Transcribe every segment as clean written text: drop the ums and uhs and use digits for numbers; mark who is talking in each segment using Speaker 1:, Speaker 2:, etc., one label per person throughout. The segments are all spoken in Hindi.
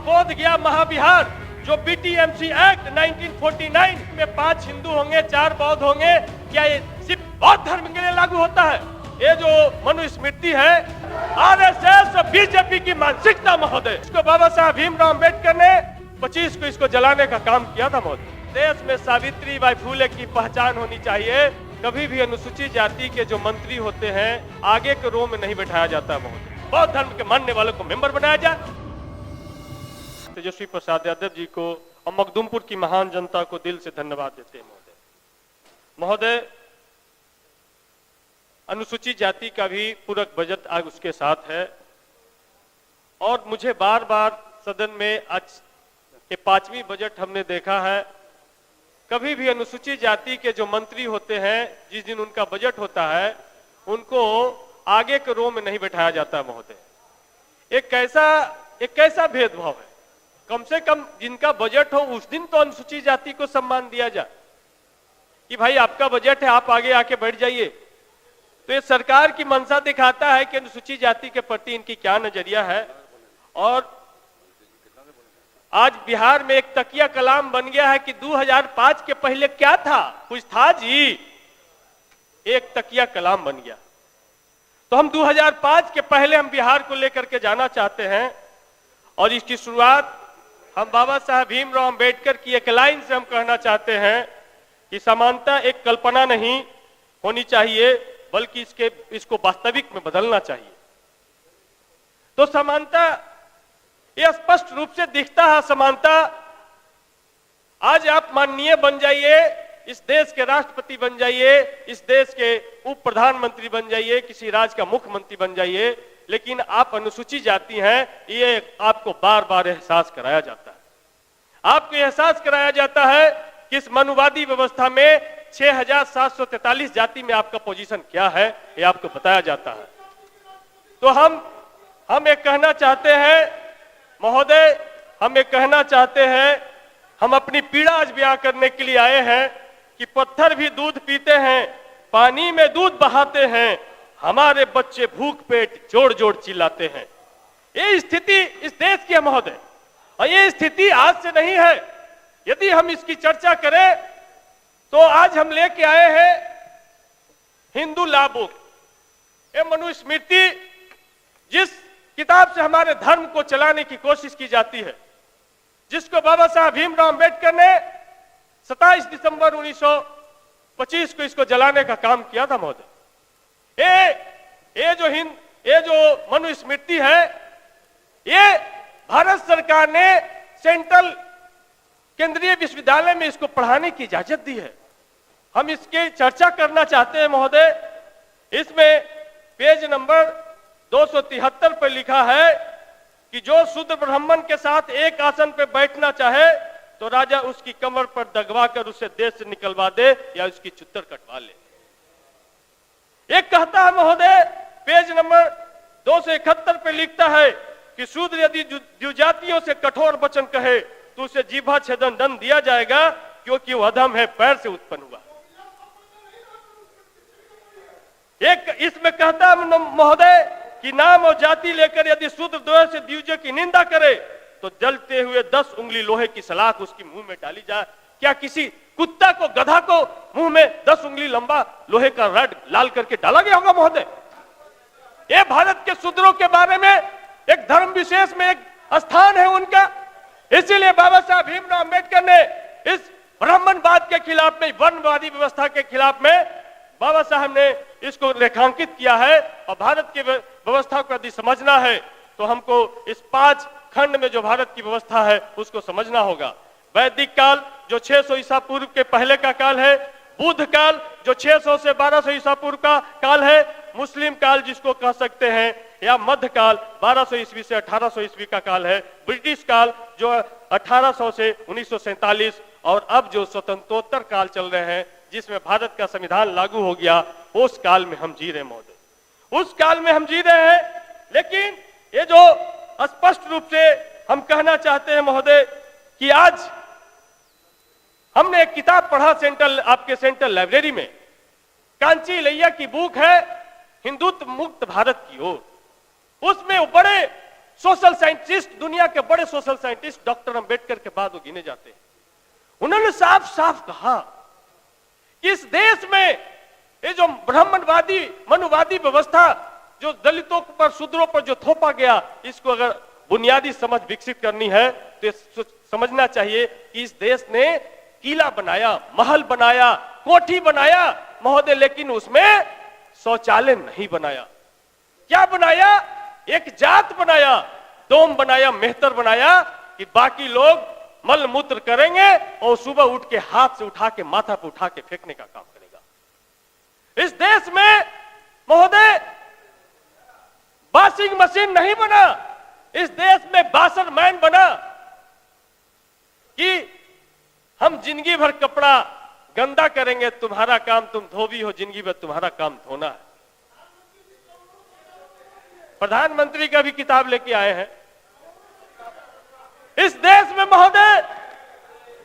Speaker 1: बोध गया महाविहार, जो बीटीएमसी एक्ट 1949 में 5 हिंदू होंगे 4 बौद्ध होंगे, क्या ये सिर्फ बौद्ध धर्म के लिए लागू होता है? ये जो मनुस्मृति है आरएसएस और बीजेपी की मानसिकता महोदय, इसको बाबा साहब भीमराव अम्बेडकर ने 25 को इसको जलाने का काम किया था महोदय। देश में सावित्री बाई फुले की पहचान होनी चाहिए। कभी भी अनुसूचित जाति के जो मंत्री होते हैं आगे के रो में नहीं बैठाया जाता है महोदय। बौद्ध धर्म के मानने वालों को मेंबर बनाया जाए। तेजस्वी प्रसाद यादव जी को और मखदूमपुर की महान जनता को दिल से धन्यवाद देते हैं महोदय। महोदय, अनुसूचित जाति का भी पूरक बजट आज उसके साथ है और मुझे बार बार सदन में आज ये 5वीं बजट हमने देखा है, कभी भी अनुसूचित जाति के जो मंत्री होते हैं जिस दिन उनका बजट होता है उनको आगे के रो में नहीं बैठाया जाता महोदय। एक कैसा भेदभाव है। कम से कम जिनका बजट हो उस दिन तो अनुसूचित जाति को सम्मान दिया जाए कि भाई आपका बजट है, आप आगे आके बैठ जाइए। तो ये सरकार की मंशा दिखाता है कि अनुसूचित जाति के प्रति इनकी क्या नजरिया है। और आज बिहार में एक तकिया कलाम बन गया है कि 2005 के पहले क्या था, कुछ था जी, एक तकिया कलाम बन गया। तो हम 2005 के पहले हम बिहार को लेकर के जाना चाहते हैं और इसकी शुरुआत हम बाबा साहब भीमराव अम्बेडकर की एक लाइन से हम कहना चाहते हैं कि समानता एक कल्पना नहीं होनी चाहिए बल्कि इसको वास्तविक में बदलना चाहिए। तो समानता ये स्पष्ट रूप से दिखता है। समानता आज आप माननीय बन जाइए, इस देश के राष्ट्रपति बन जाइए, इस देश के उप प्रधानमंत्री बन जाइए, किसी राज्य का मुख्यमंत्री बन जाइए, लेकिन आप अनुसूचित जाति हैं, ये आपको बार बार एहसास कराया जाता है। आपको एहसास कराया जाता है कि इस मनुवादी व्यवस्था में 6743 जाति में आपका पोजीशन क्या है, ये आपको बताया जाता है। तो हम एक कहना चाहते हैं महोदय, हम ये कहना चाहते हैं, हम अपनी पीड़ा आज बयां करने के लिए आए हैं कि पत्थर भी दूध पीते हैं, पानी में दूध बहाते हैं, हमारे बच्चे भूख पेट जोड़ जोड़ चिल्लाते हैं। ये स्थिति इस देश की है महोदय, और ये स्थिति आज से नहीं है। यदि हम इसकी चर्चा करें तो आज हम लेके आए हैं हिंदू लॉ बुक, ये मनुस्मृति, जिस किताब से हमारे धर्म को चलाने की कोशिश की जाती है, जिसको बाबा साहब भीमराव अम्बेडकर ने 27 दिसंबर 1925 को इसको जलाने का काम किया था महोदय। ये जो मनुस्मृति है, ये भारत सरकार ने सेंट्रल केंद्रीय विश्वविद्यालय में इसको पढ़ाने की इजाजत दी है। हम इसकी चर्चा करना चाहते हैं महोदय। इसमें पेज नंबर 273 पर लिखा है कि जो शूद्र ब्राह्मण के साथ एक आसन पर बैठना चाहे तो राजा उसकी कमर पर दगवा कर उसे देश से निकलवा दे या उसकी चुत्तर कटवा ले। एक कहता है महोदय, पेज नंबर 271 पे लिखता है कि शूद्र यदि द्विजातियों से कठोर वचन कहे तो उसे जीभा छेदन दंड दिया जाएगा, क्योंकि वह अधम है, पैर से उत्पन्न हुआ। एक इसमें कहता है महोदय कि नाम और जाति लेकर यदि शूद्र द्वय से द्विजों की निंदा करे तो जलते हुए 10 उंगली लोहे की सलाख उसकी मुंह में डाली जाए। क्या किसी कुत्ता को, गधा को मुंह में 10 उंगली लंबा लोहे का रड लाल करके डाला गया होगा महोदय? ये भारत के शूद्रों के बारे में एक धर्म विशेष में एक स्थान है उनका। इसीलिए बाबा साहब भीमराव अम्बेडकर ने इस ब्राह्मणवाद के खिलाफ में, वर्णवादी व्यवस्था के खिलाफ में बाबा साहब ने इसको रेखांकित किया है। और भारत की व्यवस्था को यदि समझना है तो हमको इस 5 खंड में जो भारत की व्यवस्था है उसको समझना होगा। वैदिक काल जो 600 ईसा पूर्व के पहले का काल है, बुद्ध काल जो 600 से 1200 ईसा पूर्व का काल है, मुस्लिम काल जिसको कह सकते हैं, या मध्य काल 1200 ईस्वी से 1800 ईस्वी का काल है, ब्रिटिश काल जो 1800 से 1947, और अब जो स्वतंत्रोत्तर काल चल रहे हैं जिसमें भारत का संविधान लागू हो गया, उस काल में हम जी रहे महोदय, उस काल में हम जी रहे हैं। लेकिन ये जो स्पष्ट रूप से हम कहना चाहते हैं महोदय कि आज हमने एक किताब पढ़ा आपके सेंट्रल लाइब्रेरी में, कांची लैया की बुक है हिंदुत्व मुक्त भारत की ओर। उसमें बड़े सोशल साइंटिस्ट, दुनिया के बड़े सोशल साइंटिस्ट डॉक्टर अंबेडकर के बाद वो गिने जाते हैं। उन्होंने साफ साफ कहा कि इस देश में ये जो ब्राह्मणवादी मनुवादी व्यवस्था जो दलितों पर, शूद्रों पर जो थोपा गया, इसको अगर बुनियादी समझ विकसित करनी है तो ये समझना चाहिए कि इस देश ने किला बनाया, महल बनाया, कोठी बनाया महोदय, लेकिन उसमें शौचालय नहीं बनाया। क्या बनाया? एक जात बनाया, डोम बनाया, मेहतर बनाया कि बाकी लोग मल मूत्र करेंगे और सुबह उठ के हाथ से उठा के माथा पे उठा के फेंकने का काम करेगा। इस देश में महोदय वॉशिंग मशीन नहीं बना, इस देश में बासर मैन बना कि हम जिंदगी भर कपड़ा गंदा करेंगे, तुम्हारा काम, तुम धोबी हो, जिंदगी भर तुम्हारा काम धोना है। प्रधानमंत्री का भी किताब लेके आए हैं। इस देश में महोदय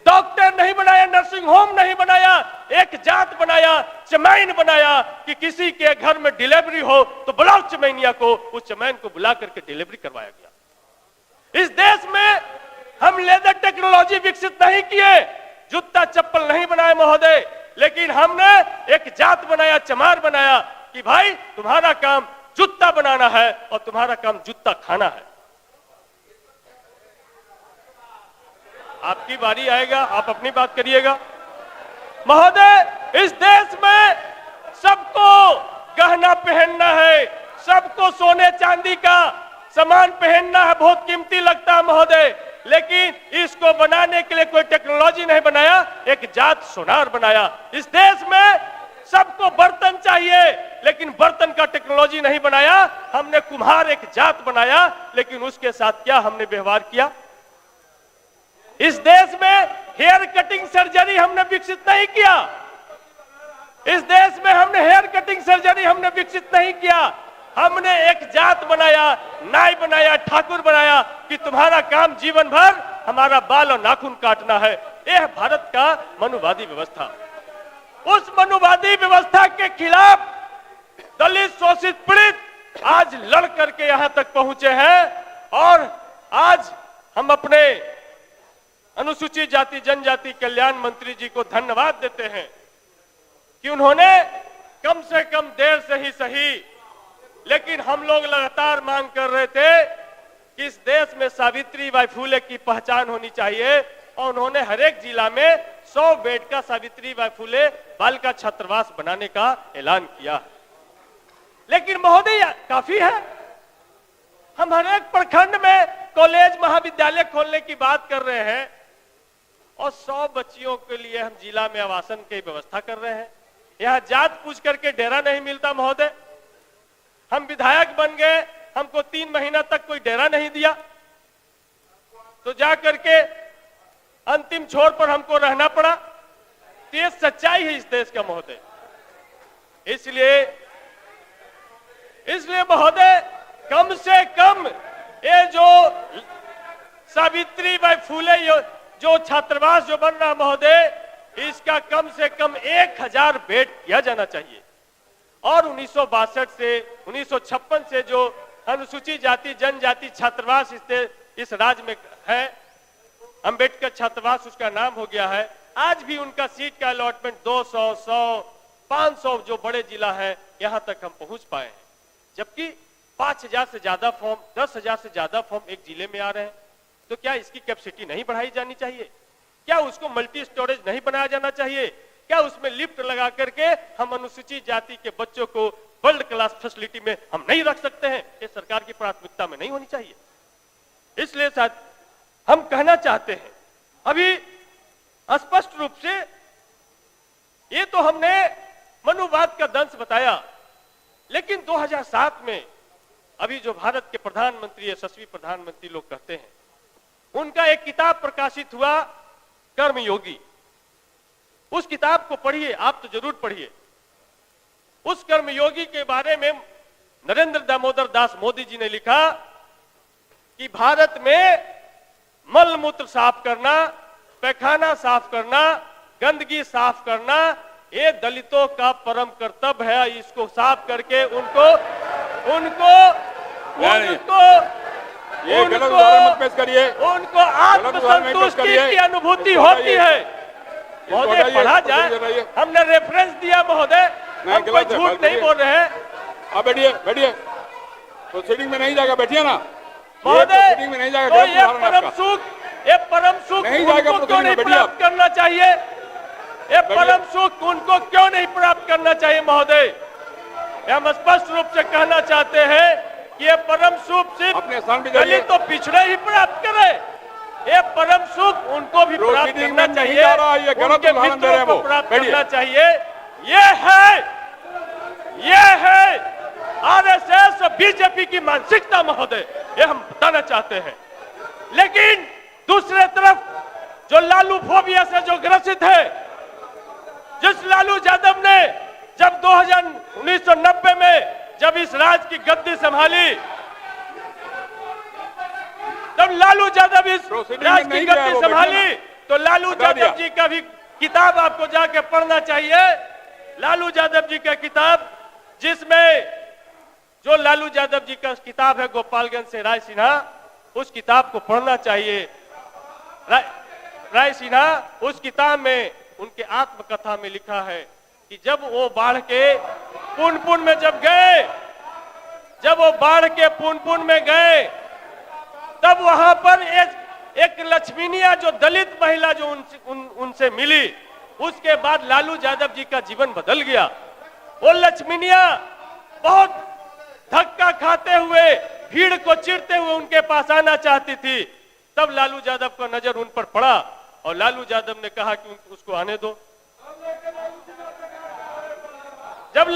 Speaker 1: डॉक्टर नहीं बनाया, नर्सिंग होम नहीं बनाया, एक जात बनाया, चमैन बनाया कि किसी के घर में डिलीवरी हो तो बुलाओ चमैनिया को, उस चमैन को बुला करके डिलीवरी करवाया गया। इस देश में हम लेदर टेक्नोलॉजी विकसित नहीं किए, जूता चप्पल नहीं बनाए महोदय, लेकिन हमने एक जात बनाया, चमार बनाया कि भाई तुम्हारा काम जूता बनाना है और तुम्हारा काम जूता खाना है। आपकी बारी आएगा, आप अपनी बात करिएगा। महोदय इस देश में सबको गहना पहनना है, सबको सोने चांदी का सामान पहनना है, बहुत कीमती लगता है महोदय, लेकिन इसको बनाने के लिए कोई टेक्नोलॉजी नहीं बनाया, एक जात सोनार बनाया। इस देश में सबको बर्तन चाहिए, लेकिन बर्तन का टेक्नोलॉजी नहीं बनाया, हमने कुम्हार एक जात बनाया, लेकिन उसके साथ क्या हमने व्यवहार किया? इस देश में हेयर कटिंग सर्जरी हमने विकसित नहीं किया, इस देश में हमने हेयर कटिंग सर्जरी हमने विकसित नहीं किया, हमने एक जात बनाया, नाई बनाया, ठाकुर बनाया कि तुम्हारा काम जीवन भर हमारा बाल और नाखून काटना है। यह भारत का मनुवादी व्यवस्था। उस मनुवादी व्यवस्था के खिलाफ दलित, शोषित, पीड़ित आज लड़ करके यहां तक पहुंचे हैं और आज हम अपने अनुसूचित जाति जनजाति कल्याण मंत्री जी को धन्यवाद देते हैं कि उन्होंने कम से कम देर से ही सही, लेकिन हम लोग लगातार मांग कर रहे थे कि इस देश में सावित्रीबाई फुले की पहचान होनी चाहिए और उन्होंने हर एक जिला में 100 बेड का सावित्रीबाई फुले बालिका छात्रावास बनाने का ऐलान किया। लेकिन महोदय काफी है? हम हर एक प्रखंड में कॉलेज महाविद्यालय खोलने की बात कर रहे हैं और 100 बच्चियों के लिए हम जिला में आवासन की व्यवस्था कर रहे हैं। यहाँ जात पूछ करके डेरा नहीं मिलता महोदय। हम विधायक बन गए, हमको 3 महीना तक कोई डेरा नहीं दिया, तो जा करके अंतिम छोर पर हमको रहना पड़ा। तो ये सच्चाई है इस देश का महोदय। इसलिए महोदय कम से कम ये जो सावित्रीबाई फुले जो छात्रावास जो बन रहा महोदय, इसका कम से कम 1000 बेड किया जाना चाहिए। और 1962 से 1956 से जो अनुसूचित जाति जनजाति छात्रावास इस राज्य में है, अंबेडकर छात्रावास उसका नाम हो गया है, आज भी उनका सीट का अलॉटमेंट 200, 100, 500 जो बड़े जिला है यहां तक हम पहुंच पाए हैं। जबकि 5000 से ज्यादा फॉर्म, 10,000 से ज्यादा फॉर्म एक जिले में आ रहे हैं। तो क्या इसकी कैपेसिटी नहीं बढ़ाई जानी चाहिए? क्या उसको मल्टी स्टोरेज नहीं बनाया जाना चाहिए? क्या उसमें लिफ्ट लगा करके हम अनुसूचित जाति के बच्चों को वर्ल्ड क्लास फैसिलिटी में हम नहीं रख सकते हैं? ये सरकार की प्राथमिकता में नहीं होनी चाहिए। इसलिए साथ हम कहना चाहते हैं, अभी स्पष्ट रूप से ये तो हमने मनुवाद का दंश बताया, लेकिन 2007 में अभी जो भारत के प्रधानमंत्री, यशस्वी प्रधानमंत्री लोग कहते हैं, उनका एक किताब प्रकाशित हुआ कर्मयोगी। उस किताब को पढ़िए, आप तो जरूर पढ़िए। उस कर्मयोगी के बारे में नरेंद्र दामोदर दास मोदी जी ने लिखा कि भारत में मल मूत्र साफ करना, पैखाना साफ करना, गंदगी साफ करना, ये दलितों का परम कर्तव्य है। इसको साफ करके उनको
Speaker 2: ये गलत उदाहरण मत पेश करिए।
Speaker 1: उनको आत्मसंतुष्टि की अनुभूति होती है। महोदय पढ़ा जाए, हमने रेफरेंस दिया महोदय, हम कोई झूठ नहीं बोल रहे हैं।
Speaker 2: आप बैठिए, बैठिए, प्रोसीडिंग में नहीं जाएगा, बैठिए ना
Speaker 1: महोदय।
Speaker 2: प्रोसीडिंग में नहीं जाएगा।
Speaker 1: तो ये परम सुख उनको क्यों नहीं प्राप्त करना चाहिए? ये परम सुख उनको क्यों नहीं प्राप्त करना चाहिए महोदय? हम स्पष्ट रूप से कहना चाहते हैं कि ये परम सुख सिर्फ दलित तो पिछड़े ही प्राप्त करे। ये परम सुख उनको भी प्राप्त करना चाहिए, उनके मित्रों को प्राप्त करना चाहिए। ये है आरएसएस बीजेपी की मानसिकता महोदय, ये हम बताना चाहते हैं। लेकिन दूसरे तरफ जो लालू फोबिया से जो ग्रसित है, जिस लालू यादव ने जब 1990 में जब इस राज्य की गद्दी संभाली, तब लालू यादव इस राज्य की गद्दी संभाली, तो लालू यादव जी का भी किताब आपको जाके पढ़ना चाहिए। लालू यादव जी का किताब, जिसमें जो लालू यादव जी का किताब है गोपालगंज से राय सिन्हा, उस किताब को पढ़ना चाहिए। राय सिन्हा उस किताब में उनके आत्मकथा में लिखा है कि जब वो बाढ़ के पुनपुन में जब वो बाढ़ के पुनपुन में गए, तब वहां पर एक लक्ष्मीनिया जो दलित महिला जो उनसे मिली, उसके बाद लालू यादव जी का जीवन बदल गया। वो लक्ष्मीनिया बहुत धक्का खाते हुए, भीड़ को चिरते हुए उनके पास आना चाहती थी। तब लालू यादव का नजर उन पर पड़ा और लालू यादव ने कहा कि उसको आने दो। जब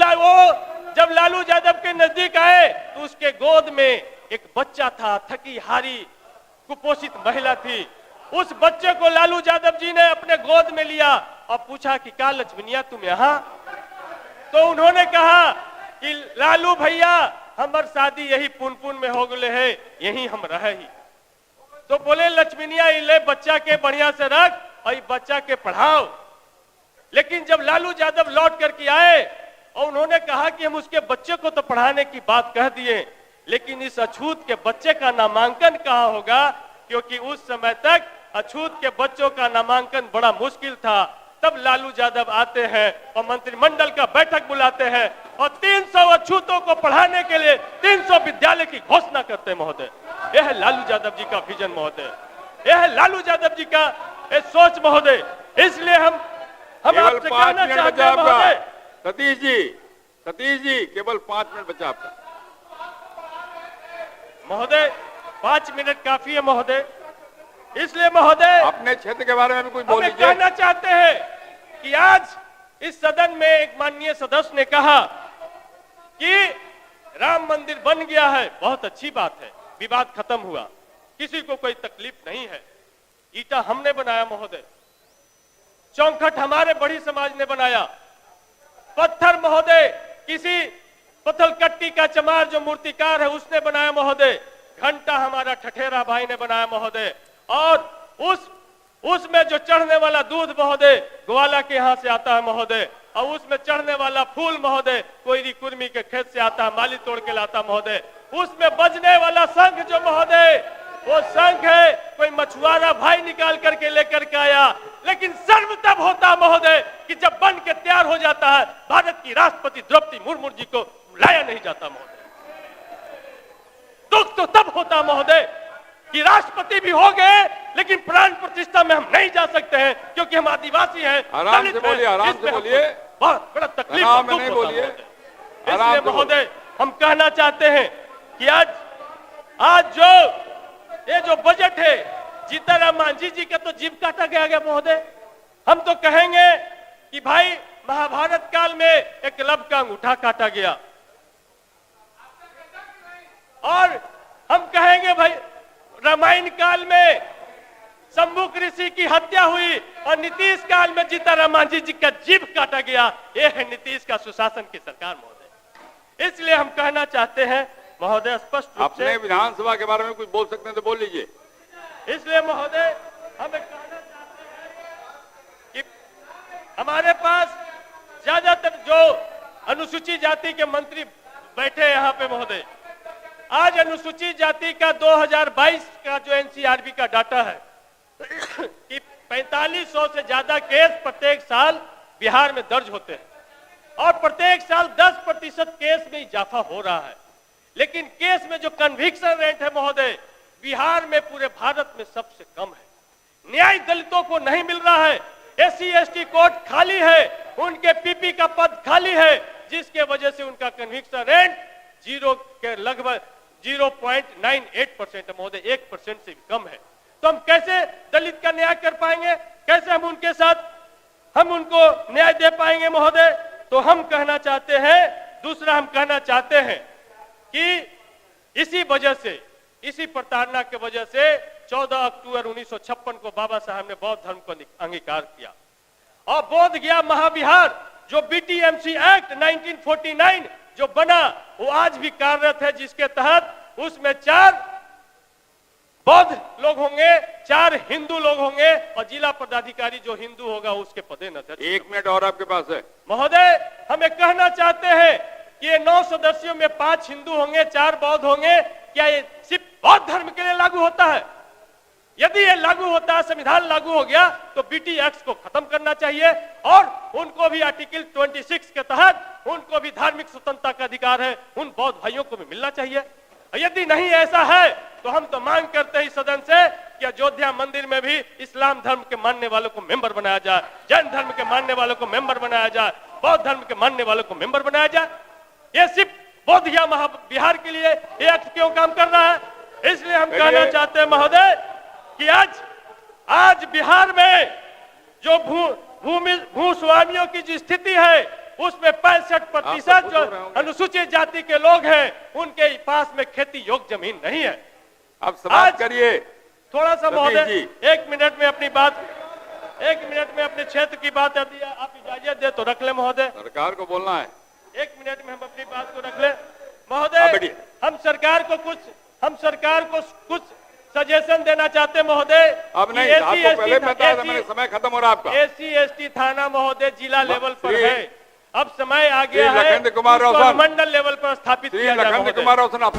Speaker 1: लालू यादव के नजदीक आए तो उसके गोद में एक बच्चा था, थकी हारी कुपोषित महिला थी। उस बच्चे को लालू यादव जी ने अपने गोद में लिया और पूछा कि क्या लक्ष्मीनिया तुम यहाँ? तो उन्होंने कहा कि लालू भैया, हमार शादी यही पुनपुन में हो गए है, यही हम रहे ही। तो बोले लक्ष्मीनिया, ले बच्चा के बढ़िया से रख और बच्चा के पढ़ाओ। लेकिन जब लालू यादव लौट करके आए और उन्होंने कहा कि हम उसके बच्चे को तो पढ़ाने की बात कह दिए, लेकिन इस अछूत के बच्चे का नामांकन कहाँ होगा? क्योंकि उस समय तक अछूत के बच्चों का नामांकन बड़ा मुश्किल था। तब लालू यादव आते हैं और मंत्रिमंडल का बैठक बुलाते हैं और 300 अछूतों को पढ़ाने के लिए 300 विद्यालय की घोषणा करते हैं महोदय। यह है लालू यादव जी का विजन महोदय, यह है लालू यादव जी का सोच महोदय। इसलिए हम आपसे कहना चाहते हैं महोदय।
Speaker 2: सतीश जी केवल 5 मिनट बचा आपका
Speaker 1: महोदय। 5 मिनट काफी है महोदय। इसलिए महोदय
Speaker 2: अपने क्षेत्र के बारे में भी कुछ बोल लीजिए।
Speaker 1: कहना चाहते हैं कि आज इस सदन में एक माननीय सदस्य ने कहा कि राम मंदिर बन गया है, बहुत अच्छी बात है, विवाद खत्म हुआ, किसी को कोई तकलीफ नहीं है। ईटा हमने बनाया महोदय, चौखट हमारे बड़ी समाज ने बनाया, पत्थर महोदय किसी पत्थलकट्टी का चमार जो मूर्तिकार है उसने बनाया महोदय, घंटा हमारा ठठेरा भाई ने बनाया महोदय, और उसमें जो चढ़ने वाला दूध महोदय ग्वाला के यहाँ से आता है महोदय, और उसमें चढ़ने वाला फूल महोदय कोयरी कुर्मी के खेत से आता है, माली तोड़ के लाता महोदय। उसमें बजने वाला शंख जो महोदय, वो शंख है कोई मछुआरा भाई निकाल करके लेकर के आया। लेकिन सर्व तब होता महोदय कि जब बन के तैयार हो जाता है, भारत की राष्ट्रपति द्रौपदी मुर्मू जी को लाया नहीं जाता महोदय। दुख तो तब होता महोदय कि राष्ट्रपति भी हो गए, लेकिन प्राण प्रतिष्ठा में हम नहीं जा सकते हैं क्योंकि हम आदिवासी हैं।
Speaker 2: आराम से बोलिए,
Speaker 1: बहुत बड़ा तकलीफ होता है। इसलिए महोदय हम कहना चाहते हैं कि आज जो बजट है, जीतनराम मांझी जी का तो जीव काटा गया महोदय। हम तो कहेंगे कि भाई महाभारत काल में एकलव्य का अंगूठा काटा गया, और हम कहेंगे भाई रामायण काल में शंभुक ऋषि की हत्या हुई और नीतीश काल में जीतनराम मांझी जी का जीभ काटा गया। ये है नीतीश का सुशासन की सरकार महोदय। इसलिए हम कहना चाहते हैं महोदय, स्पष्ट रूप से
Speaker 2: अपने विधानसभा के बारे में कुछ बोल सकते हैं तो बोल लीजिए।
Speaker 1: इसलिए महोदय हमें कहना चाहते हैं कि हमारे पास ज्यादातर जो अनुसूचित जाति के मंत्री बैठे यहाँ पे महोदय, आज अनुसूचित जाति का 2022 का जो एनसीआरबी का डाटा है कि 4500 से ज्यादा केस प्रत्येक साल बिहार में दर्ज होते हैं और प्रत्येक साल 10% केस में इजाफा हो रहा है, लेकिन केस में जो कन्विक्शन रेट है महोदय, बिहार में पूरे भारत में सबसे कम है। न्याय दलितों को नहीं मिल रहा है, एससी एसटी कोर्ट खाली है, उनके पीपी का पद खाली है, जिसके वजह से उनका कन्विक्शन रेट जीरो के लगभग 0.98% है महोदय, 1% से भी कम है। तो हम कैसे दलित का न्याय कर पाएंगे, कैसे हम उनके साथ हम उनको न्याय दे पाएंगे महोदय? तो हम कहना चाहते हैं, दूसरा हम कहना चाहते हैं कि इसी वजह से, इसी प्रताड़ना के वजह से 14 अक्टूबर 1956 को बाबा साहब ने बौद्ध धर्म को अंगीकार किया और बोध गया महाविहार जो बीटीएमसी एक्ट 1949 जो बना वो आज भी कार्यरत है, जिसके तहत उसमें 4 बौद्ध लोग होंगे, 4 हिंदू लोग होंगे और जिला पदाधिकारी जो हिंदू होगा उसके पदेनध्यक्ष।
Speaker 2: 1 मिनट और आपके पास है
Speaker 1: महोदय। हम ये कहना चाहते हैं कि ये 9 सदस्यों में 5 हिंदू होंगे, 4 बौद्ध होंगे, क्या ये सिर्फ बौद्ध धर्म के लिए लागू होता है? यदि ये लागू होता है, संविधान लागू हो गया, तो बीटी एक्ट को खत्म करना चाहिए और उनको भी आर्टिकल 26 के तहत उनको भी धार्मिक स्वतंत्रता का अधिकार है, उन बौद्ध भाइयों को भी मिलना चाहिए। यदि नहीं ऐसा है तो हम तो मांग करते हैं सदन से कि अयोध्या मंदिर में भी इस्लाम धर्म के मानने वालों को मेंबर बनाया जाए, जैन धर्म के मानने वालों को मेंबर बनाया जाए, बौद्ध धर्म के मानने वालों को मेंबर बनाया जाए। ये सिर्फ बोध गया बिहार के लिए ये एक्ट क्यों काम कर रहा है? इसलिए हम कहना चाहते हैं महोदय कि आज बिहार में जो भूस्वामियों की जो स्थिति है उसमें 65% जो अनुसूचित जाति के लोग हैं उनके पास में खेती योग्य जमीन नहीं है।
Speaker 2: आप समाप्त करिए
Speaker 1: थोड़ा सा महोदय, 1 मिनट में अपनी बात, 1 मिनट में अपने क्षेत्र की बात यदि आप इजाजत दे तो रख ले महोदय।
Speaker 2: सरकार को बोलना है,
Speaker 1: 1 मिनट में हम अपनी बात को रख ले महोदय। हम सरकार को कुछ सजेशन देना चाहते हैं महोदय।
Speaker 2: अब नहीं, आपको पहले बताया था मैंने, समय खत्म हो रहा आपका।
Speaker 1: एससी एसटी थाना महोदय जिला लेवल पर है, अब समय आ गया है
Speaker 2: लखनदेव कुमार रोशन
Speaker 1: मंडल लेवल पर स्थापित किया जाए।
Speaker 2: लखनदेव कुमार रोशन आप